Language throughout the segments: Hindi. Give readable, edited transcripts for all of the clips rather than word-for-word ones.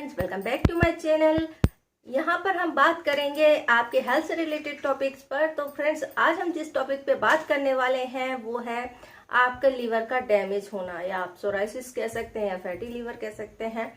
Friends, welcome back to my channel. यहाँ पर हम बात करेंगे आपके हेल्थ से रिलेटेड टॉपिक्स पर। तो फ्रेंड्स, आज हम जिस टॉपिक पे बात करने वाले हैं वो है आपका लीवर का डैमेज होना, या आप सोराइसिस कह सकते हैं या फैटी लीवर कह सकते हैं।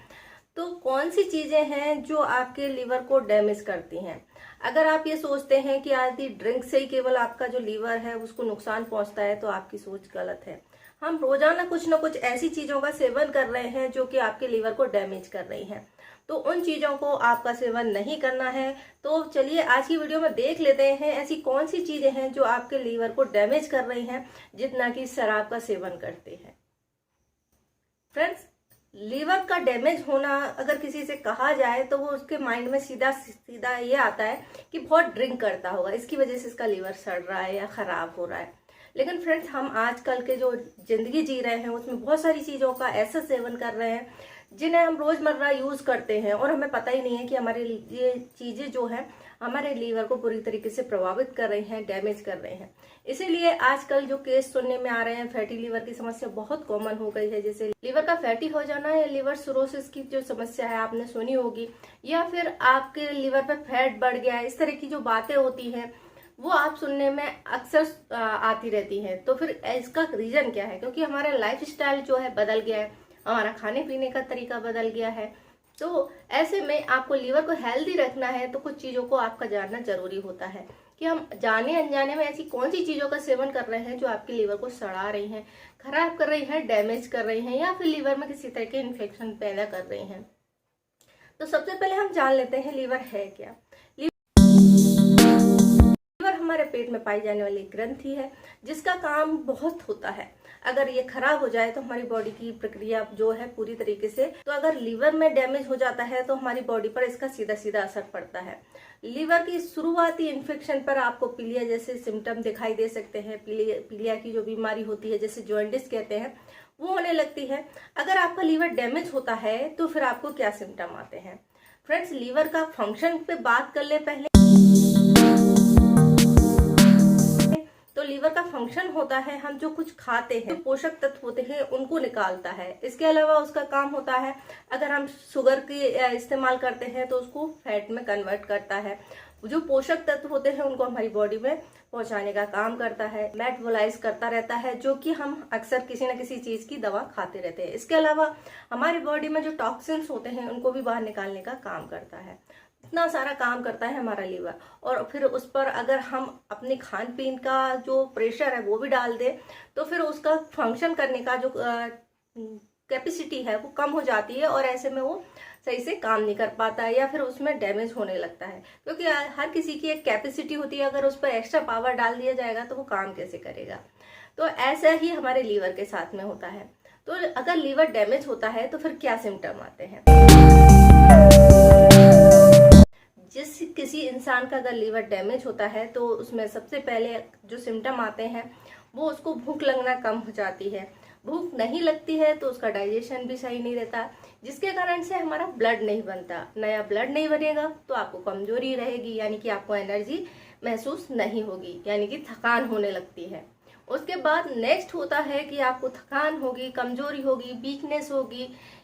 तो कौन सी चीजें हैं जो आपके लीवर को डैमेज करती हैं? अगर आप ये सोचते हैं कि आदि ड्रिंक से ही केवल आपका जो लीवर है उसको नुकसान पहुंचता है, तो आपकी सोच गलत है। हम रोजाना कुछ ना कुछ ऐसी चीजों का सेवन कर रहे हैं जो कि आपके लीवर को डैमेज कर रही हैं। तो उन चीजों को आपका सेवन नहीं करना है। तो चलिए आज की वीडियो में देख लेते हैं ऐसी कौन सी चीजें हैं जो आपके लीवर को डैमेज कर रही हैं, जितना कि शराब का सेवन करते हैं। फ्रेंड्स, लीवर का डैमेज होना अगर किसी से कहा जाए तो वो उसके माइंड में सीधा सीधा ये आता है कि बहुत ड्रिंक करता होगा, इसकी वजह से इसका लीवर सड़ रहा है या खराब हो रहा है। लेकिन फ्रेंड्स, हम आजकल के जो जिंदगी जी रहे हैं उसमें बहुत सारी चीजों का ऐसा सेवन कर रहे हैं जिन्हें हम रोजमर्रा यूज करते हैं और हमें पता ही नहीं है कि हमारे ये चीजें जो है हमारे लीवर को बुरी तरीके से प्रभावित कर रही हैं, डैमेज कर रहे हैं। इसीलिए आजकल जो केस सुनने में आ रहे हैं, फैटी लीवर की समस्या बहुत कॉमन हो गई है। जैसे लीवर का फैटी हो जाना या लीवर सिरोसिस की जो समस्या है आपने सुनी होगी, या फिर आपके लीवर पे फैट बढ़ गया है, इस तरह की जो बातें होती हैं वो आप सुनने में अक्सर आती रहती हैं। तो फिर इसका रीजन क्या है? क्योंकि हमारा लाइफ स्टाइल जो है बदल गया है, हमारा खाने पीने का तरीका बदल गया है। तो ऐसे में आपको लीवर को हेल्दी रखना है तो कुछ चीजों को आपका जानना जरूरी होता है कि हम जाने अनजाने में ऐसी कौन सी चीजों का सेवन कर रहे हैं जो आपके लीवर को सड़ा रही हैं, खराब कर रही हैं, डैमेज कर रही हैं, या फिर लीवर में किसी तरह के इन्फेक्शन पैदा कर रही हैं। तो सबसे पहले हम जान लेते हैं लीवर है क्या। हमारे पेट में पाई जाने वाली ग्रंथि है जिसका काम बहुत होता है। अगर ये खराब हो जाए तो हमारी बॉडी की प्रक्रिया जो है पूरी तरीके से, तो अगर लीवर में डैमेज हो जाता है तो हमारी बॉडी पर इसका सीधा सीधा असर पड़ता है। लीवर की शुरुआती इन्फेक्शन पर आपको पीलिया जैसे सिम्टम दिखाई दे सकते हैं। पीलिया की जो बीमारी होती है, जैसे जॉन्डिस कहते हैं, वो होने लगती है। अगर आपका लीवर डैमेज होता है तो फिर आपको क्या सिम्टम आते हैं? फ्रेंड्स, लीवर का फंक्शन पे बात कर ले पहले। तो लीवर का फंक्शन होता है, हम जो कुछ खाते हैं, पोषक तत्व होते हैं उनको निकालता है। इसके अलावा उसका काम होता है, अगर हम शुगर की इस्तेमाल करते हैं तो उसको फैट में कन्वर्ट करता है। जो पोषक तत्व होते हैं उनको हमारी बॉडी में पहुंचाने का काम करता है, मेटाबॉलाइज करता रहता है, जो कि हम अक्सर किसी न किसी चीज की दवा खाते रहते हैं। इसके अलावा हमारी बॉडी में जो टॉक्सिन्स होते हैं उनको भी बाहर निकालने का काम करता है। इतना सारा काम करता है हमारा लीवर। और फिर उस पर अगर हम अपने खान पीन का जो प्रेशर है वो भी डाल दें तो फिर उसका फंक्शन करने का जो कैपेसिटी है वो कम हो जाती है, और ऐसे में वो सही से काम नहीं कर पाता है या फिर उसमें डैमेज होने लगता है। क्योंकि हर किसी की एक कैपेसिटी होती है, अगर उस पर एक्स्ट्रा पावर डाल दिया जाएगा तो वो काम कैसे करेगा। तो ऐसा ही हमारे लीवर के साथ में होता है। तो अगर लीवर डैमेज होता है तो फिर क्या सिम्टम आते हैं? जिस किसी इंसान का अगर लीवर डैमेज होता है तो उसमें सबसे पहले जो सिम्टम आते हैं वो उसको भूख लगना कम हो जाती है। भूख नहीं लगती है तो उसका डाइजेशन भी सही नहीं रहता, जिसके कारण से हमारा ब्लड नहीं बनता। नया ब्लड नहीं बनेगा तो आपको कमजोरी रहेगी, यानी कि आपको एनर्जी महसूस नहीं होगी, यानी कि थकान होने लगती है। उसके बाद नेक्स्ट होता है कि आपको थकान होगी, कमजोरी होगी, वीकनेस होगी,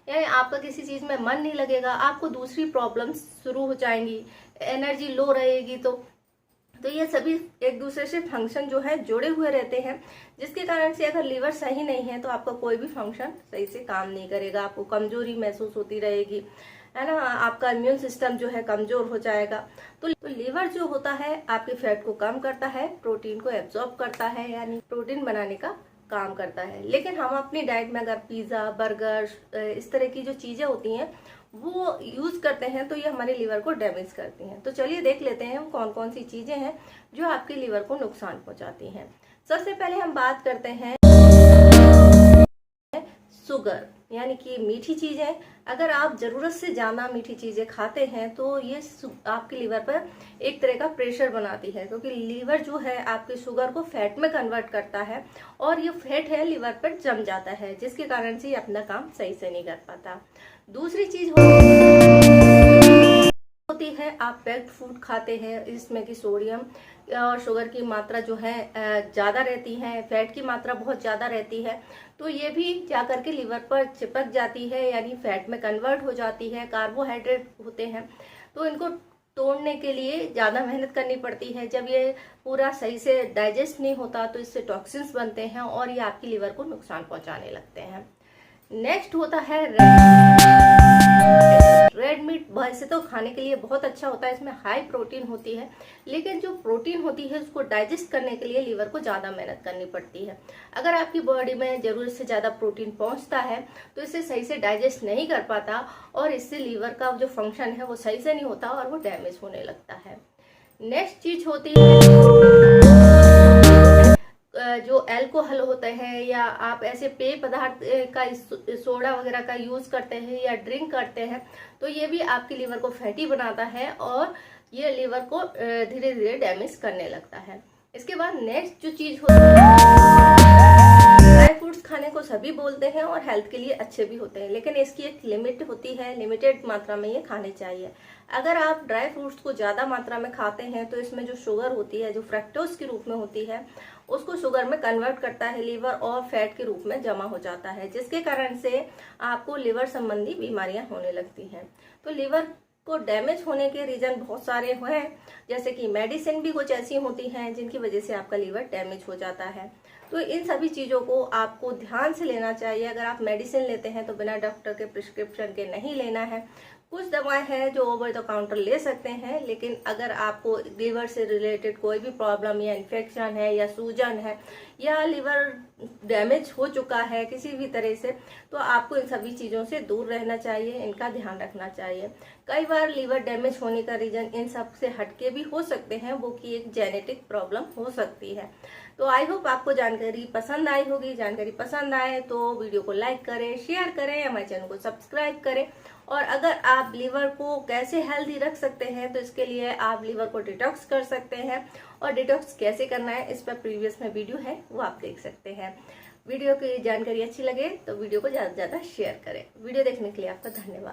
यानी आपका किसी चीज में मन नहीं लगेगा, आपको दूसरी प्रॉब्लम्स शुरू हो जाएंगी, एनर्जी लो रहेगी। तो ये सभी एक दूसरे से फंक्शन जो है जुड़े हुए रहते हैं, जिसके कारण से अगर लीवर सही नहीं है तो आपका कोई भी फंक्शन सही से काम नहीं करेगा, आपको कमजोरी महसूस होती रहेगी, है ना। आपका इम्यून सिस्टम जो है कमजोर हो जाएगा। तो लीवर जो होता है आपके फैट को कम करता है, प्रोटीन को एब्जॉर्ब करता है, यानी प्रोटीन बनाने का काम करता है। लेकिन हम अपनी डाइट में अगर पिज्जा, बर्गर, इस तरह की जो चीजें होती हैं वो यूज करते हैं तो ये हमारे लीवर को डैमेज करती हैं। तो चलिए देख लेते हैं कौन कौन सी चीजें हैं जो आपके लीवर को नुकसान पहुंचाती हैं। सबसे पहले हम बात करते हैं शुगर, यानी कि मीठी चीजें। अगर आप जरूरत से ज्यादा मीठी चीजें खाते हैं तो ये आपके लीवर पर एक तरह का प्रेशर बनाती है, क्योंकि लीवर जो है आपके शुगर को फैट में कन्वर्ट करता है और ये फैट है लीवर पर जम जाता है, जिसके कारण से ये अपना काम सही से नहीं कर पाता। दूसरी चीज होती है आप पैक्ड फूड खाते हैं, इसमें कि सोडियम और शुगर की मात्रा जो है ज़्यादा रहती है, फैट की मात्रा बहुत ज़्यादा रहती है, तो ये भी जाकर के लीवर पर चिपक जाती है, यानी फैट में कन्वर्ट हो जाती है। कार्बोहाइड्रेट होते हैं तो इनको तोड़ने के लिए ज़्यादा मेहनत करनी पड़ती है। जब ये पूरा सही से डाइजेस्ट नहीं होता तो इससे टॉक्सिन्स बनते हैं और ये आपकी लीवर को नुकसान पहुंचाने लगते हैं। नेक्स्ट होता है रेड मीट। वैसे तो खाने के लिए बहुत अच्छा होता है, इसमें हाई प्रोटीन होती है, लेकिन जो प्रोटीन होती है उसको डाइजेस्ट करने के लिए लीवर को ज़्यादा मेहनत करनी पड़ती है। अगर आपकी बॉडी में ज़रूरत से ज़्यादा प्रोटीन पहुंचता है तो इसे सही से डाइजेस्ट नहीं कर पाता और इससे लीवर का जो फंक्शन है वो सही से नहीं होता और वो डैमेज होने लगता है। नेक्स्ट चीज होती है जो अल्कोहल होता है, या आप ऐसे पेय पदार्थ का सोडा वगैरह का यूज करते हैं या ड्रिंक करते हैं, तो ये भी आपके लीवर को फैटी बनाता है और ये लीवर को धीरे धीरे डैमेज करने लगता है। इसके बाद नेक्स्ट जो चीज होती है, ड्राई फ्रूट्स खाने को सभी बोलते हैं और हेल्थ के लिए अच्छे भी होते हैं, लेकिन इसकी एक लिमिट होती है, लिमिटेड मात्रा में ये खाने चाहिए। अगर आप ड्राई फ्रूट्स को ज़्यादा मात्रा में खाते हैं तो इसमें जो शुगर होती है, जो फ्रक्टोज के रूप में होती है, उसको शुगर में कन्वर्ट करता है लीवर और फैट के रूप में जमा हो जाता है, जिसके कारण से आपको लिवर संबंधी बीमारियां होने लगती हैं। तो लिवर को डैमेज होने के रीजन बहुत सारे हैं, जैसे कि मेडिसिन भी कुछ ऐसी होती हैं जिनकी वजह से आपका लीवर डैमेज हो जाता है। तो इन सभी चीज़ों को आपको ध्यान से लेना चाहिए। अगर आप मेडिसिन लेते हैं तो बिना डॉक्टर के प्रिस्क्रिप्शन के नहीं लेना है। कुछ दवाएं हैं जो ओवर द काउंटर ले सकते हैं, लेकिन अगर आपको लीवर से रिलेटेड कोई भी प्रॉब्लम या इन्फेक्शन है या सूजन है या लीवर डैमेज हो चुका है किसी भी तरह से, तो आपको इन सभी चीज़ों से दूर रहना चाहिए, इनका ध्यान रखना चाहिए। कई बार लीवर डैमेज होने का रीजन इन सब से हटके भी हो सकते हैं, वो कि एक जेनेटिक प्रॉब्लम हो सकती है। तो आई होप आपको जानकारी पसंद आई होगी। जानकारी पसंद आए तो वीडियो को लाइक करें, शेयर करें, हमारे चैनल को सब्सक्राइब करें। और अगर आप लीवर को कैसे हेल्दी रख सकते हैं तो इसके लिए आप लीवर को डिटॉक्स कर सकते हैं, और डिटॉक्स कैसे करना है इस पर प्रीवियस में वीडियो है, वो आप देख सकते हैं। वीडियो की जानकारी अच्छी लगे तो वीडियो को ज़्यादा से ज़्यादा शेयर करें। वीडियो देखने के लिए आपका धन्यवाद।